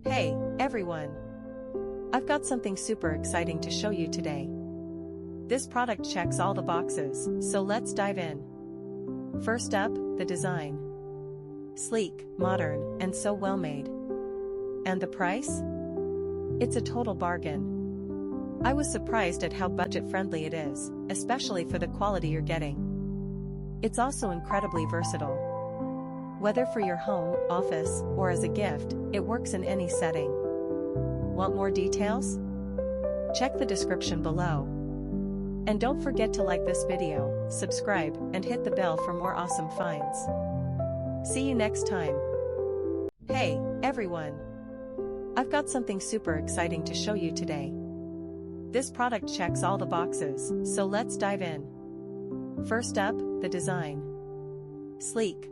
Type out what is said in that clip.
Hey, everyone! I've got something super exciting to show you today. This product checks all the boxes, so let's dive in. First up, the design. Sleek, modern, and so well made. And the price? It's a total bargain. I was surprised at how budget-friendly it is, especially for the quality you're getting. It's also incredibly versatile. Whether for your home, office, or as a gift, it works in any setting. Want more details? Check the description below. And don't forget to like this video, subscribe, and hit the bell for more awesome finds. See you next time. Hey, everyone! I've got something super exciting to show you today. This product checks all the boxes, so let's dive in. First up, the design. Sleek,